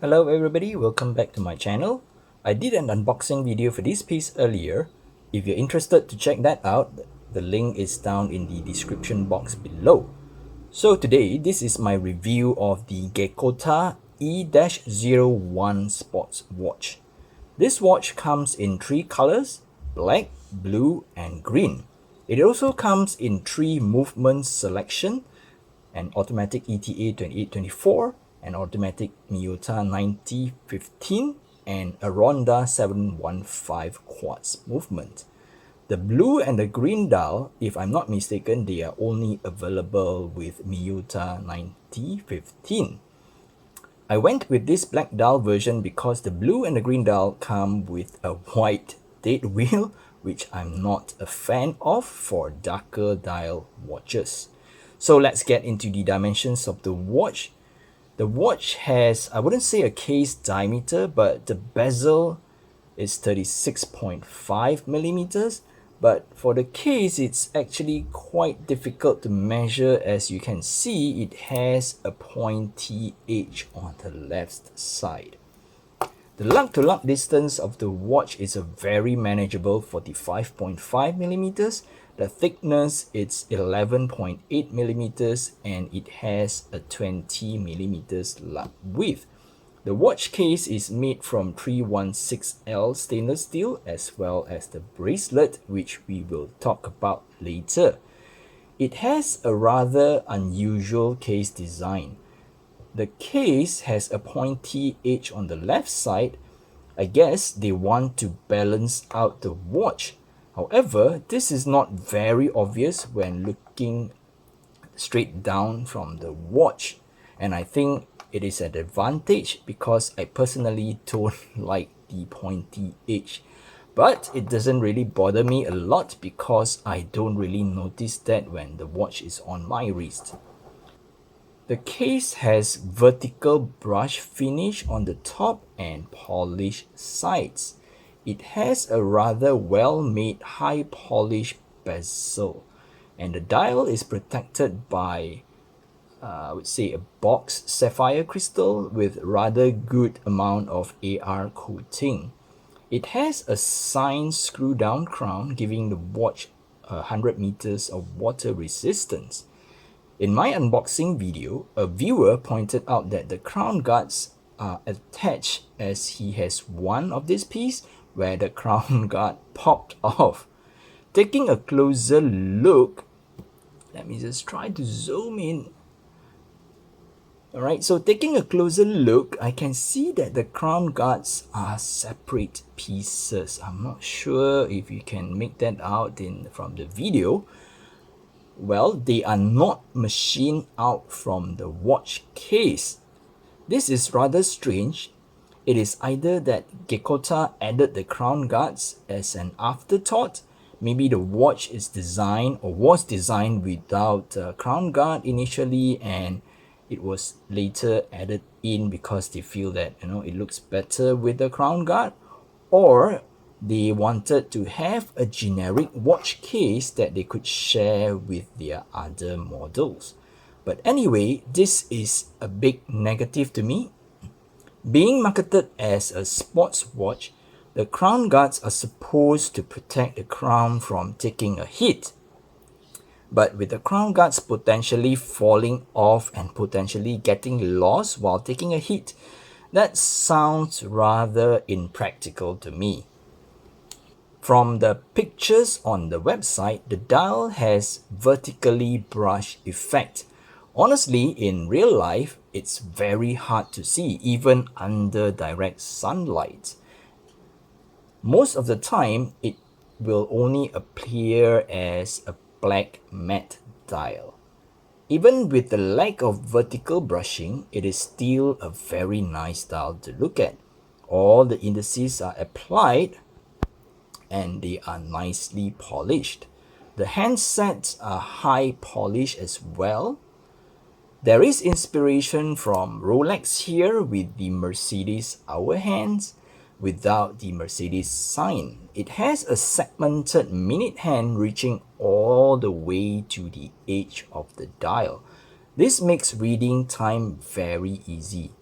Hello everybody, welcome back to my channel. I did an unboxing video for this piece earlier. If you're interested to check that out, the link is down in the description box below. So today, this is my review of the Geckota E-01 sports watch. This watch comes in 3 colors, black, blue and green. It also comes in 3 movement selection, an automatic ETA 2824, an automatic Miyota 9015, and a Ronda 715 quartz movement. The blue and the green dial, if I'm not mistaken, they are only available with Miyota 9015. I went with this black dial version because the blue and the green dial come with a white date wheel, which I'm not a fan of for darker dial watches. So let's get into the dimensions of the watch. The watch has, I wouldn't say a case diameter, but the bezel is 36.5 millimeters. But for the case, it's actually quite difficult to measure. As you can see, it has a pointy edge on the left side. The lug-to-lug distance of the watch is a very manageable 45.5 millimeters. The thickness is 11.8 millimeters and it has a 20 millimeters lug width. The watch case is made from 316L stainless steel as well as the bracelet, which we will talk about later. It has a rather unusual case design. The case has a pointy edge on the left side. I guess they want to balance out the watch. However, this is not very obvious when looking straight down from the watch, and I think it is an advantage because I personally don't like the pointy edge. But it doesn't really bother me a lot because I don't really notice that when the watch is on my wrist. The case has vertical brush finish on the top and polished sides. It has a rather well-made high polish bezel, and the dial is protected by I would say a boxed sapphire crystal with rather good amount of AR coating. It has a signed screw down crown giving the watch 100 meters of water resistance. In my unboxing video, a viewer pointed out that the crown guards are attached as he has one of this piece where the crown guard popped off. Taking a closer look, let me just try to zoom in. Alright, so taking a closer look, I can see that the crown guards are separate pieces. I'm not sure if you can make that out from the video. Well, they are not machined out from the watch case. This is rather strange. It is either that Geckota added the crown guards as an afterthought. Maybe the watch is designed or was designed without a crown guard initially, and it was later added in because they feel that it looks better with the crown guard, or they wanted to have a generic watch case that they could share with their other models. But anyway, this is a big negative to me. Being marketed as a sports watch, the crown guards are supposed to protect the crown from taking a hit. But with the crown guards potentially falling off and potentially getting lost while taking a hit, that sounds rather impractical to me. From the pictures on the website, the dial has vertically brushed effect. Honestly, in real life, it's very hard to see, even under direct sunlight. Most of the time, it will only appear as a black matte dial. Even with the lack of vertical brushing, it is still a very nice dial to look at. All the indices are applied and they are nicely polished. The handsets are high polish as well. There is inspiration from Rolex here with the Mercedes hour hands without the Mercedes sign. It has a segmented minute hand reaching all the way to the edge of the dial. This makes reading time very easy.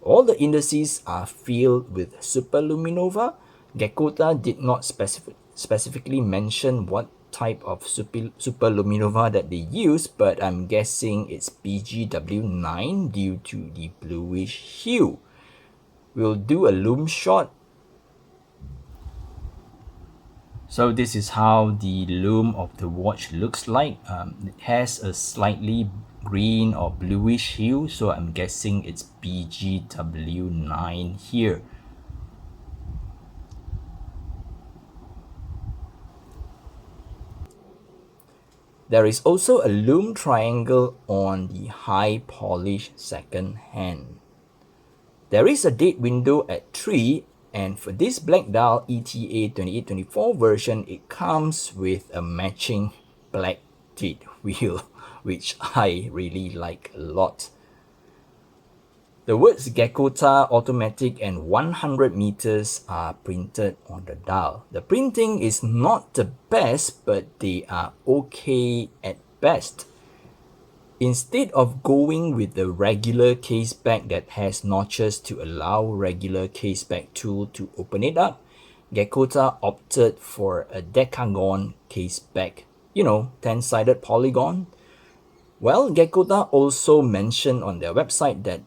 all the indices are filled with superluminova. Geckota did not specifically mention what type of superluminova that they use, but I'm guessing it's BGW9 due to the bluish hue. We'll do a lume shot. So this is how the lume of the watch looks like. It has a slightly green or bluish hue, so I'm guessing it's BGW9 here. There is also a lume triangle on the high polish second hand. There is a date window at 3, and for this black dial ETA 2824 version, it comes with a matching black date wheel, which I really like a lot. The words Geckota automatic and 100 meters are printed on the dial. The printing is not the best, but they are okay at best. Instead of going with the regular caseback that has notches to allow regular caseback tool to open it up, Geckota opted for a decagon caseback, 10-sided polygon. Well, Geckota also mentioned on their website that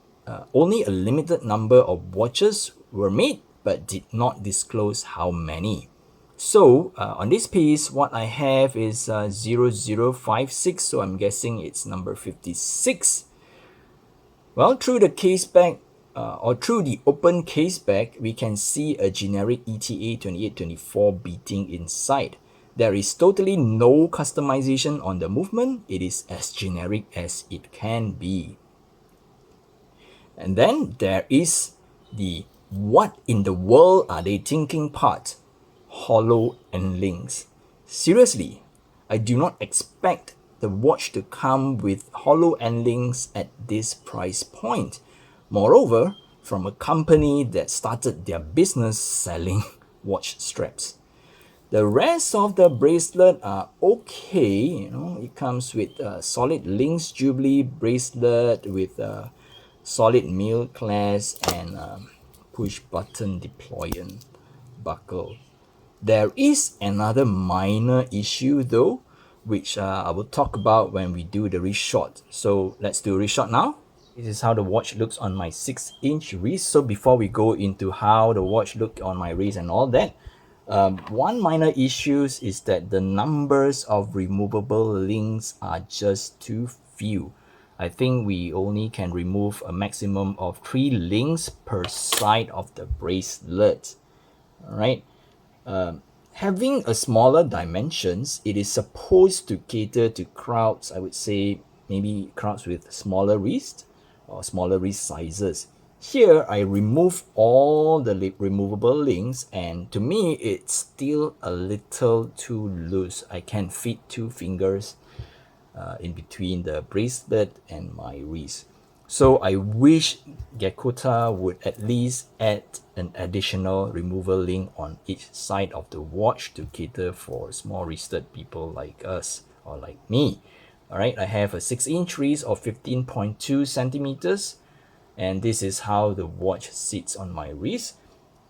only a limited number of watches were made, but did not disclose how many. So on this piece, what I have is 0056, so I'm guessing it's number 56. Well, through the caseback or through the open caseback, we can see a generic ETA 2824 beating inside. There is totally no customization on the movement. It is as generic as it can be. And then there is the what in the world are they thinking part. Hollow endlings. Seriously, I do not expect the watch to come with hollow endlings at this price point. Moreover, from a company that started their business selling watch straps. The rest of the bracelet are okay. It comes with a solid Lynx Jubilee bracelet with a solid male clasp and push button deployant buckle. There is another minor issue though, which I will talk about when we do the reshot. So let's do a reshot now. This is how the watch looks on my 6-inch wrist. So before we go into how the watch looked on my wrist and all that, one minor issue is that the numbers of removable links are just too few. I think we only can remove a maximum of 3 links per side of the bracelet. Alright. Having a smaller dimensions, it is supposed to cater to crowds, I would say maybe crowds with smaller wrist or smaller wrist sizes. Here, I remove all the removable links, and to me, it's still a little too loose. I can fit 2 fingers in between the bracelet and my wrist. So I wish Geckota would at least add an additional removal link on each side of the watch to cater for small wristed people like us or like me. Alright, I have a 6-inch wrist of 15.2 centimeters, and this is how the watch sits on my wrist.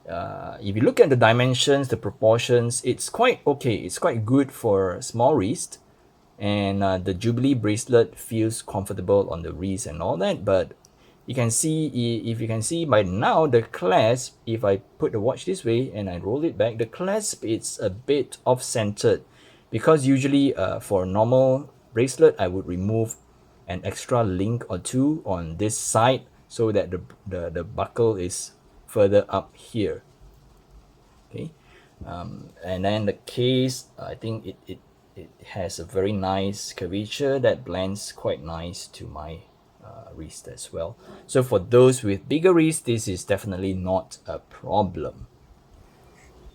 If you look at the dimensions, the proportions, it's quite okay. It's quite good for small wrist. And the Jubilee bracelet feels comfortable on the wrist and all that, but you can see, if you can see by now, the clasp, if I put the watch this way and I roll it back, the clasp is a bit off-centered, because usually for a normal bracelet I would remove an extra link or 2 on this side so that the buckle is further up here. Okay, and then the case, I think it has a very nice curvature that blends quite nice to my wrist as well. So for those with bigger wrists, this is definitely not a problem.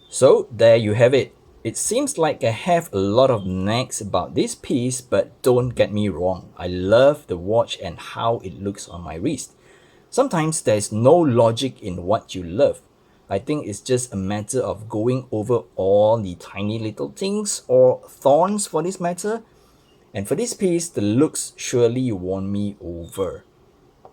So there you have it. It seems like I have a lot of nags about this piece, but don't get me wrong. I love the watch and how it looks on my wrist. Sometimes there's no logic in what you love. I think it's just a matter of going over all the tiny little things, or thorns for this matter. And for this piece, the looks surely won me over.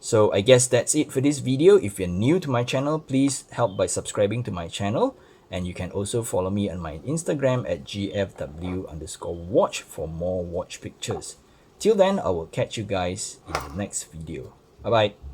So I guess that's it for this video. If you're new to my channel, please help by subscribing to my channel. And you can also follow me on my Instagram at gfw_watch for more watch pictures. Till then, I will catch you guys in the next video. Bye bye.